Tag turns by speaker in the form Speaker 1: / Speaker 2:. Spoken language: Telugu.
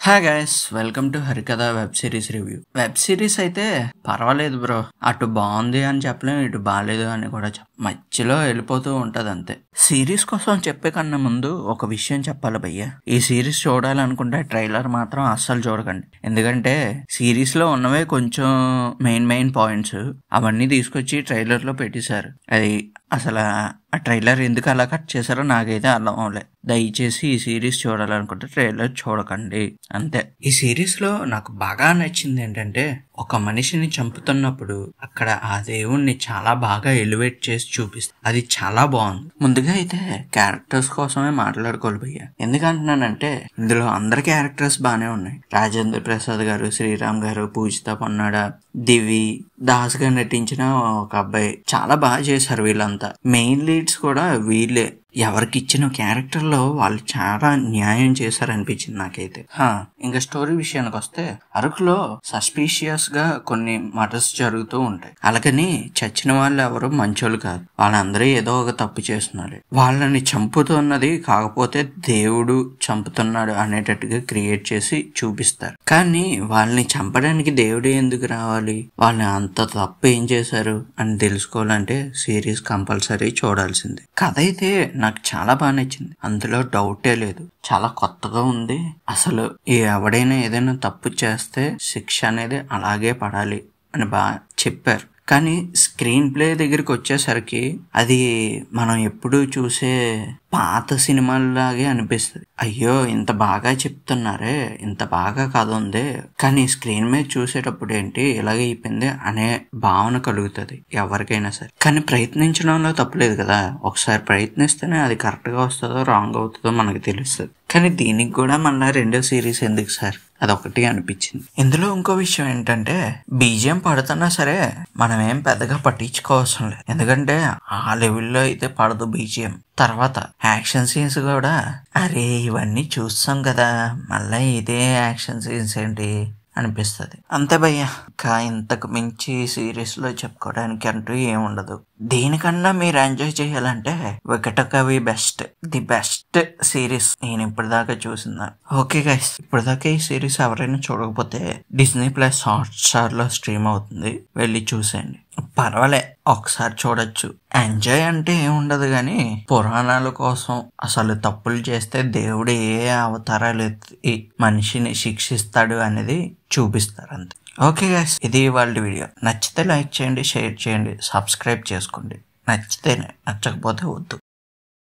Speaker 1: Hi guys, welcome to Harikatha web series review. Web series అయితే పర్వాలేదు బ్రో. అటు బాగుంది అని చెప్పలేము, ఇటు బాగాలేదు అని కూడా మధ్యలో వెళ్ళిపోతూ ఉంటది అంతే. సిరీస్ కోసం చెప్పే కన్నా ముందు ఒక విషయం చెప్పాలి భయ్య. ఈ సిరీస్ చూడాలనుకుంటే ట్రైలర్ మాత్రం అస్సలు చూడకండి. ఎందుకంటే సిరీస్ లో ఉన్నవే కొంచెం మెయిన్ పాయింట్స్ అవన్నీ తీసుకొచ్చి ట్రైలర్ లో పెట్టేశారు. అది అసలు ఆ ట్రైలర్ ఎందుకు అలా కట్ చేశారో నాకైతే అర్థం అవ్వలేదు. దయచేసి ఈ సిరీస్ చూడాలనుకుంటే ట్రైలర్ చూడకండి అంతే. ఈ సిరీస్ లో నాకు బాగా నచ్చింది ఏంటంటే, ఒక మనిషిని చంపుతున్నప్పుడు అక్కడ ఆ దేవుణ్ణి చాలా బాగా ఎలివేట్ చేసి చూపిస్తుంది. అది చాలా బాగుంది. ముందుగా అయితే క్యారెక్టర్స్ కోసమే మాట్లాడుకోవాలి భయ్య. ఎందుకంటున్నానంటే ఇందులో అందరి క్యారెక్టర్స్ బానే ఉన్నాయి. రాజేంద్ర ప్రసాద్ గారు, శ్రీరామ్ గారు, పూజిత పొన్నాడ, దివి, దాస్ గా నటించిన ఒక అబ్బాయి చాలా బాగా చేశారు. వీళ్ళంతా మెయిన్ లీడ్స్ కూడా వీళ్ళే. ఎవరికి ఇచ్చిన క్యారెక్టర్ లో వాళ్ళు చాలా న్యాయం చేశారనిపించింది నాకైతే. ఇంకా స్టోరీ విషయానికి వస్తే, అరకులో సస్పీషియస్ గా కొన్ని మర్డర్స్ జరుగుతూ ఉంటాయి. అలాగని చచ్చిన వాళ్ళు ఎవరు మంచోళ్ళు కాదు, వాళ్ళందరూ ఏదో ఒక తప్పు చేస్తున్నారు. వాళ్ళని చంపుతున్నది కాకపోతే దేవుడు చంపుతున్నాడు అనేటట్టుగా క్రియేట్ చేసి చూపిస్తారు. కానీ వాళ్ళని చంపడానికి దేవుడే ఎందుకు రావాలి, వాళ్ళని అంత తప్పు ఏం చేశారు అని తెలుసుకోవాలంటే సిరీస్ కంపల్సరీ చూడాల్సిందే. కథ అయితే నాకు చాలా బాగా నచ్చింది, అందులో డౌటే లేదు. చాలా కొత్తగా ఉంది. అసలు ఎవడైనా ఏదైనా తప్పు చేస్తే శిక్ష అనేది అలాగే పడాలి అని బాగా చెప్పారు. కానీ స్క్రీన్ ప్లే దగ్గరికి వచ్చేసరికి అది మనం ఎప్పుడూ చూసే పాత సినిమాలాగే అనిపిస్తుంది. అయ్యో ఇంత బాగా చెప్తున్నారే, ఇంత బాగా కథ ఉంది, కానీ స్క్రీన్ మీద చూసేటప్పుడు ఏంటి ఇలాగే అయిపోయింది అనే భావన కలుగుతుంది ఎవరికైనా సరే. కానీ ప్రయత్నించడంలో తప్పులేదు కదా. ఒకసారి ప్రయత్నిస్తేనే అది కరెక్ట్ గా వస్తుందో రాంగ్ అవుతుందో మనకు తెలుస్తుంది. కానీ దీనికి కూడా మళ్ళీ రెండో సిరీస్ ఎందుకు సార్, అదొకటి అనిపించింది. ఇందులో ఇంకో విషయం ఏంటంటే, బీజిఎం పడుతున్నా సరే మనం ఏం పెద్దగా పట్టించుకోవసం లేదు. ఎందుకంటే ఆ లెవెల్లో అయితే పడదు బీజిఎం. తర్వాత యాక్షన్ సీన్స్ కూడా అరే ఇవన్నీ చూస్తాం కదా, మళ్ళీ ఇదే యాక్షన్ సీన్స్ ఏంటి అనిపిస్తుంది అంతే భయ్య. ఇంకా ఇంతకు మించి సిరీస్ లో చెప్పుకోవడానికి అంటూ ఏముండదు. దీనికన్నా మీరు ఎంజాయ్ చేయాలంటే వికటకవి ది బెస్ట్ సిరీస్ నేను ఇప్పటిదాకా చూసిందా. ఓకే గైస్, ఇప్పటిదాకా ఈ సిరీస్ ఎవరైనా చూడకపోతే డిస్నీ ప్లస్ హాట్స్టార్ లో స్ట్రీమ్ అవుతుంది, వెళ్ళి చూసేయండి. పర్వాలే, ఒకసారి చూడొచ్చు. ఎంజాయ్ అంటే ఏముండదు కానీ పురాణాల కోసం అసలు తప్పులు చేస్తే దేవుడు ఏ అవతారాలు ఎత్తి మనిషిని శిక్షిస్తాడు అనేది చూపిస్తారు అంతే. ఓకే గైస్, ఇది వాళ్ళ వీడియో. నచ్చితే లైక్ చేయండి, షేర్ చేయండి, సబ్స్క్రైబ్ చేసుకోండి. నచ్చితేనే, నచ్చకపోతే వద్దు.